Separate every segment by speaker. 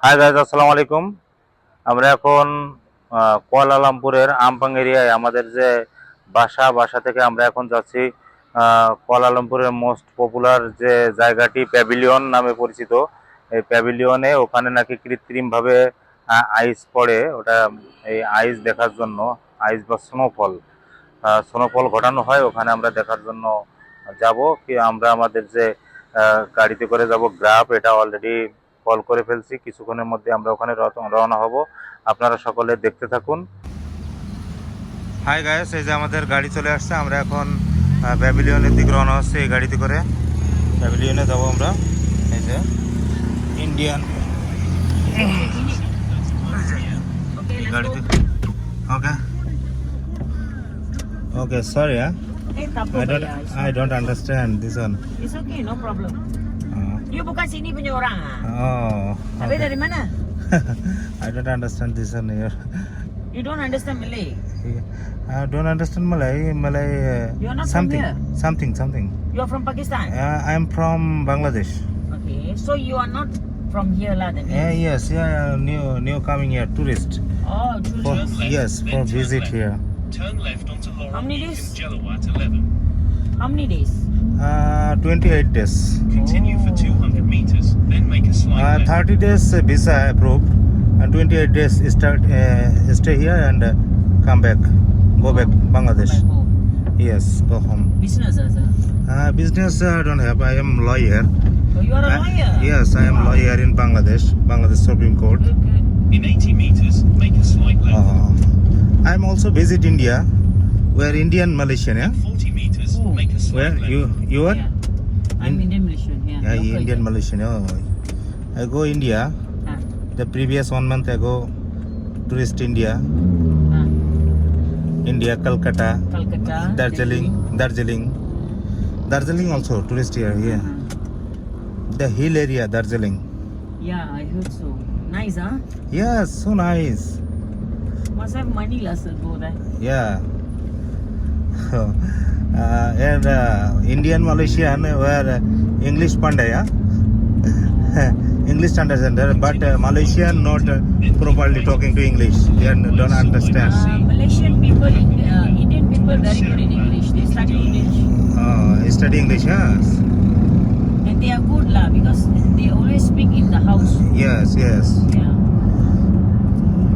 Speaker 1: Hi guys, আসসালামু আলাইকুম। আমরা এখন কুয়ালালামপুরের আমপাং এরিয়ায় আমাদের যে বাসা থেকে আমরা এখন যাচ্ছি কুয়ালালামপুরের মোস্ট পপুলার যে জায়গাটি প্যাভিলিয়ন নামে পরিচিত। এই প্যাভিলিয়নে ওখানে নাকি কৃত্রিমভাবে আইস পড়ে, ওটা এই আইস দেখার জন্য, আইস বা স্নোফল ঘটানো হয়, ওখানে আমরা দেখার জন্য যাব। কি আমরা আমাদের যে গাড়িতে করে যাব গ্রাফ, এটা অলরেডি কল করে ফেলছি, কিছুক্ষণের মধ্যে আমরা ওখানে রওনা হব। আপনারা সকলে দেখতে থাকুন। হাই গাইস, এই যে আমাদের গাড়ি চলে আসছে, আমরা এখন প্যাভিলিয়নের দিকে রওনা হচ্ছে। এই গাড়িতে করে প্যাভিলিয়নে যাব আমরা। এই যে ইন্ডিয়ান গাড়িতে। ওকে ওকে, sorry, I don't understand this one.
Speaker 2: It's okay, no problem. You bukan sini punya orang ah?
Speaker 1: Oh,
Speaker 2: Habis
Speaker 1: okay.
Speaker 2: dari mana?
Speaker 1: I don't understand this one here.
Speaker 2: You don't understand Malay?
Speaker 1: I don't understand Malay.
Speaker 2: You're not from
Speaker 1: something,
Speaker 2: here?
Speaker 1: something.
Speaker 2: You're from Pakistan?
Speaker 1: I am from Bangladesh.
Speaker 2: Okay, so you are not from here lah, that means?
Speaker 1: Yes, new coming here, tourist.
Speaker 2: Oh, tourist.
Speaker 1: Yes, for visit here.
Speaker 3: Turn left onto Laurel
Speaker 2: How many
Speaker 3: Lake
Speaker 2: days?
Speaker 3: and Jelawat 11.
Speaker 2: How many days?
Speaker 1: 28 days.
Speaker 3: Continue for 200 meters, then make a slight left.
Speaker 1: 30 days visa approved, and 28 days stay here and come back, go back Bangladesh.
Speaker 2: Back home.
Speaker 1: Yes, go home.
Speaker 2: Business also?
Speaker 1: Business I don't have. I am lawyer.
Speaker 2: Oh, you are a lawyer?
Speaker 1: Yes, I am lawyer in Bangladesh Supreme Court.
Speaker 2: Good, good.
Speaker 3: In 80 meters, make a slight left.
Speaker 1: I am also visit India. We are Indian Malaysian, yeah.
Speaker 3: 40 meters,
Speaker 2: Oh.
Speaker 3: make a slight
Speaker 1: Where
Speaker 3: left.
Speaker 1: you are?
Speaker 2: Yeah. I'm Indian Malaysian, yeah.
Speaker 1: Yeah,
Speaker 2: local
Speaker 1: Indian
Speaker 2: here.
Speaker 1: Malaysian. Oh, I go India.
Speaker 2: Ah,
Speaker 1: The previous 1 month ago, tourist India,
Speaker 2: ah.
Speaker 1: Calcutta,
Speaker 2: Calcutta.
Speaker 1: Darjeeling also tourist here. Yeah, the hill area, Darjeeling.
Speaker 2: Yeah, I heard so. Nice, huh?
Speaker 1: Yes, so nice.
Speaker 2: Must have money lah, sir, go there.
Speaker 1: Yeah. And Indian Malaysian were English Pandaya, English understander, but Malaysian not properly talking to English. They don't understand.
Speaker 2: Malaysian people, Indian people very good in English. They study English.
Speaker 1: Study English, yes.
Speaker 2: And they are good lah because they always speak in the house.
Speaker 1: Yes.
Speaker 2: Yeah.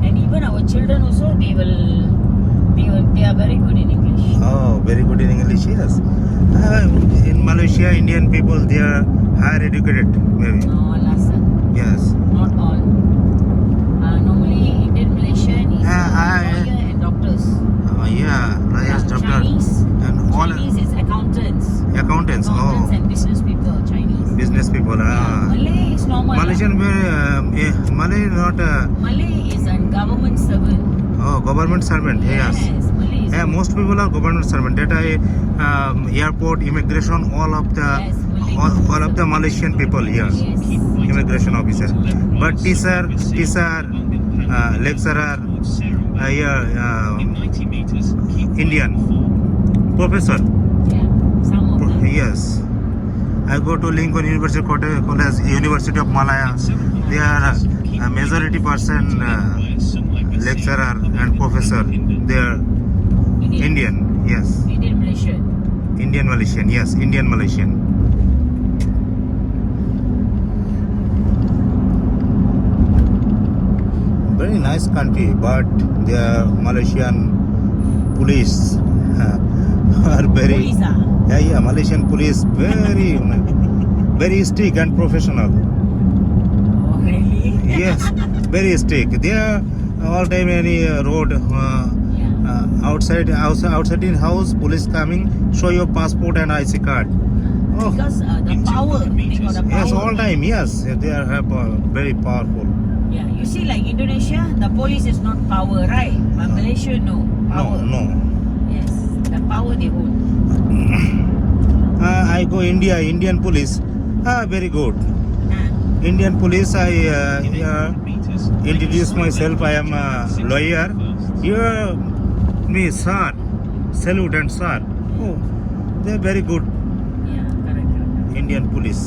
Speaker 2: And even our children also, they are very good in English.
Speaker 1: Oh, very good in English, yes. In Malaysia, Indian people, they are higher educated, maybe.
Speaker 2: No, lah sir,
Speaker 1: Yes.
Speaker 2: not all. Normally Indian Malaysian is lawyer and doctors.
Speaker 1: Yeah, lawyers, doctor,
Speaker 2: Chinese,
Speaker 1: and all
Speaker 2: Chinese is accountants.
Speaker 1: accountants.
Speaker 2: Accountants and business people, Chinese.
Speaker 1: Business people.
Speaker 2: Malay is normal.
Speaker 1: Malaysian, Malay not.
Speaker 2: Malay is a government servant.
Speaker 1: Government servant. Yes.
Speaker 2: Malay is
Speaker 1: Most people are government servant. That airport, immigration, all of the Malaysian people here.
Speaker 2: Yes.
Speaker 1: Immigration officer. But teacher, lecturer, here,
Speaker 3: In 90 meters, keep
Speaker 1: Indian.
Speaker 3: right forward.
Speaker 1: Professor.
Speaker 2: Yeah, some of them.
Speaker 1: Yes. I go to Lincoln University College, University of Malaya. They are majority person lecturer and professor. They are Indian. Yes.
Speaker 2: Indian Malaysian.
Speaker 1: Indian Malaysian. Yes, Indian Malaysian. Very nice country, but the Malaysian police are very.
Speaker 2: Police ah.
Speaker 1: Yeah, Malaysian police very strict and professional.
Speaker 2: Oh, really?
Speaker 1: Yes, very strict. They are all time any road
Speaker 2: Yeah.
Speaker 1: outside in house, police coming, show your passport and IC card. Oh,
Speaker 2: Because the power, they got the power.
Speaker 1: yes, all time. Yes, they are very powerful.
Speaker 2: Yeah, you see, like Indonesia, the police is not power, right? But Malaysia, no. Power.
Speaker 1: No.
Speaker 2: Yes, the power they hold.
Speaker 1: I go Indian police. Very good. Indian police. I
Speaker 3: meters,
Speaker 1: introduce myself. I am a lawyer. Here, me, sir. Salute and sir. Oh, they are very good.
Speaker 2: Yeah, correct.
Speaker 1: Indian police.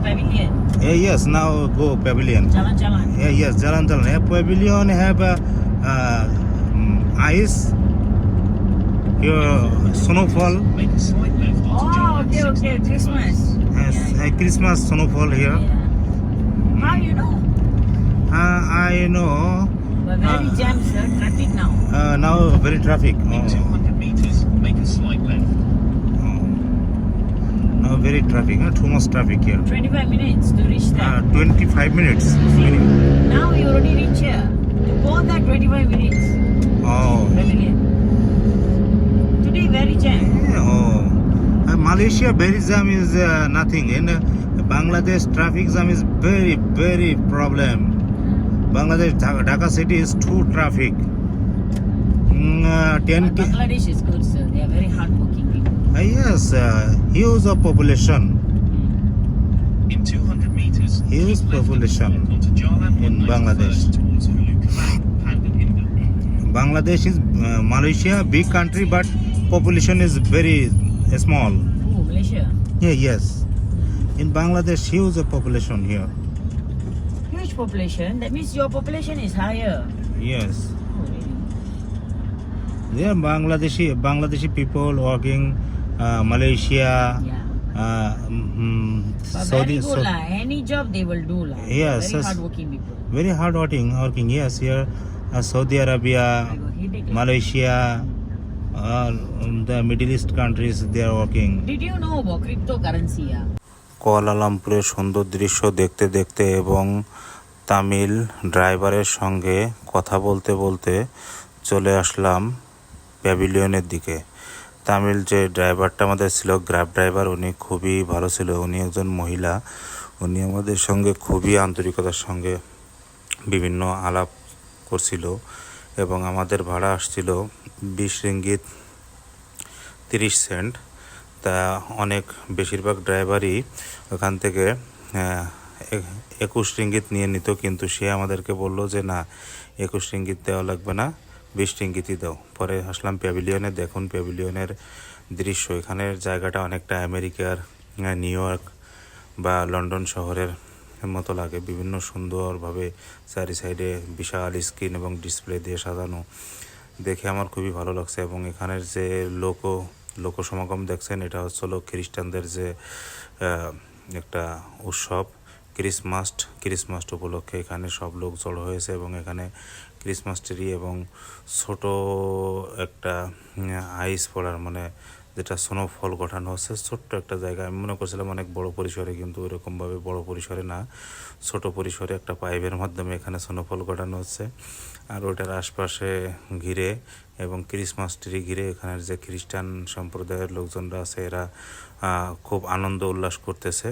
Speaker 2: pavilion.
Speaker 1: Yes, now go pavilion.
Speaker 2: Jalan Jalan.
Speaker 1: Yes, Jalan Jalan. Pavilion have ice, your snowfall.
Speaker 3: Make a slight left onto
Speaker 2: Oh,
Speaker 3: Jalan
Speaker 2: okay, okay.
Speaker 3: 695.
Speaker 2: Christmas.
Speaker 1: Yes, Christmas snowfall here.
Speaker 2: Yeah. How you know?
Speaker 1: I know.
Speaker 2: But very jammed, sir. Traffic now.
Speaker 1: Now very traffic.
Speaker 3: In 200 meters, make a slight left.
Speaker 1: Now very traffic. Too much traffic here.
Speaker 2: 25 minutes to reach there.
Speaker 1: 25 minutes.
Speaker 2: See, now you already reach here. To go that 25 minutes.
Speaker 1: Oh.
Speaker 2: Pavilion. Today very jammed.
Speaker 1: Oh. Malaysia very jam is nothing. In Bangladesh traffic jam is very problem. Bangladesh Dhaka city is too traffic. 10
Speaker 2: But Bangladesh is good, sir. They are very hardworking people.
Speaker 1: yes, huge of population.
Speaker 3: In 200 meters,
Speaker 1: Huge
Speaker 3: keep left
Speaker 1: population
Speaker 3: onto Jalan
Speaker 1: in
Speaker 3: 191
Speaker 1: Bangladesh.
Speaker 3: towards Hulu Kelang, Pandan Indah.
Speaker 1: Bangladesh is Malaysia big country, but population is very small.
Speaker 2: Oh, Malaysia.
Speaker 1: Yeah, yes. In Bangladesh, huge of population here.
Speaker 2: Huge population. That means your population is higher.
Speaker 1: Yes.
Speaker 2: Oh, really?
Speaker 1: There are Bangladeshi people working Malaysia,
Speaker 2: Yeah. But
Speaker 1: Saudi.
Speaker 2: very good lah. Any job they will do lah.
Speaker 1: Yes,
Speaker 2: Very
Speaker 1: yes.
Speaker 2: hardworking people.
Speaker 1: Very hard working. Yes, here Saudi Arabia,
Speaker 2: I got headache lah.
Speaker 1: Malaysia, the Middle East countries they are working.
Speaker 2: Did you know about cryptocurrency? Yeah.
Speaker 1: কুয়ালালামপুরের সুন্দর দৃশ্য দেখতে দেখতে এবং তামিল ড্রাইভারের সঙ্গে কথা বলতে বলতে চলে আসলাম প্যাভিলিয়নের দিকে। তামিল যে ড্রাইভারটা আমাদের ছিল, গ্র্যাব ড্রাইভার, উনি খুবই ভালো ছিল। উনি একজন মহিলা। উনি আমাদের সঙ্গে খুবই আন্তরিকতার সঙ্গে বিভিন্ন আলাপ করছিল এবং আমাদের ভাড়া আসছিল 20 রিঙ্গিত 30 সেন্ট। তা অনেক বেশিরভাগ ড্রাইভারই ওখান থেকে 21 রিঙ্গিত নিয়ে নিত, কিন্তু সে আমাদেরকে বলল যে না, 21 রিঙ্গিত দেওয়া লাগবে না, 20 রিঙ্গিতই দাও। পরে আসলাম প্যাভিলিয়নে। দেখুন প্যাভিলিয়নের দৃশ্য। এখানের জায়গাটা অনেকটা আমেরিকার নিউ ইয়র্ক বা লন্ডন শহরের মতো লাগে। বিভিন্ন সুন্দরভাবে চারি সাইডে বিশাল স্ক্রিন এবং ডিসপ্লে দিয়ে সাজানো, দেখে আমার খুবই ভালো লাগছে। এবং এখানের যে লোক সমাগম দেখছেন, এটা হচ্ছিল খ্রিস্টানদের যে একটা উৎসব ক্রিসমাস উপলক্ষে এখানে সব লোক জড়ো হয়েছে এবং এখানে ক্রিসমাস ট্রি এবং ছোট একটা আইস পড়ার মানে যেটা স্নোফল গঠানো হচ্ছে ছোট্ট একটা জায়গা। আমি মনে করছিলাম অনেক বড় পরিসরে, কিন্তু ওইরকমভাবে বড় পরিসরে না, ছোট পরিসরে একটা পাইপের মাধ্যমে এখানে স্নোফল গঠানো হচ্ছে। আর ওটার আশপাশে ঘিরে এবং ক্রিসমাস ট্রি ঘিরে এখানের যে খ্রিস্টান সম্প্রদায়ের লোকজনরা আছে, এরা খুব আনন্দ উল্লাস করতেছে।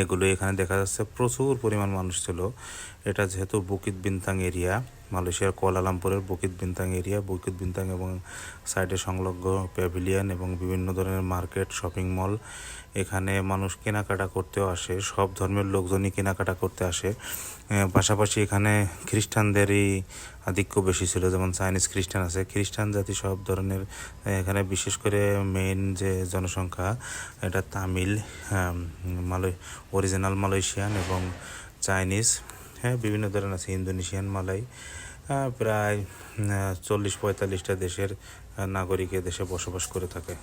Speaker 1: এগুলো এখানে দেখা যাচ্ছে। প্রচুর পরিমাণ মানুষ ছিল। এটা যেহেতু বুকিত বিনতাং এরিয়া, মালয়েশিয়ার কুয়ালালামপুরের বুকিত বিনতাং এরিয়া, বুকিত বিনতাং এবং সাইডে সংলগ্ন প্যাভিলিয়ন এবং বিভিন্ন ধরনের মার্কেট, শপিং মল, এখানে মানুষ কেনাকাটা করতেও আসে। সব ধর্মের লোকজনই কেনাকাটা করতে আসে। পাশাপাশি এখানে খ্রিস্টানদেরই আধিক্য বেশি ছিল, যেমন চাইনিজ খ্রিস্টান আছে, খ্রিস্টান জাতি সব ধরনের। এখানে বিশেষ করে মেইন যে জনসংখ্যা এটা তামিল, অরিজিনাল মালয়েশিয়ান এবং চাইনিজ, হ্যাঁ বিভিন্ন ধরনের আছে, ইন্দোনেশিয়ান, মালাই, প্রায় 40-45টা দেশের নাগরিক দেশে বসবাস করে থাকে।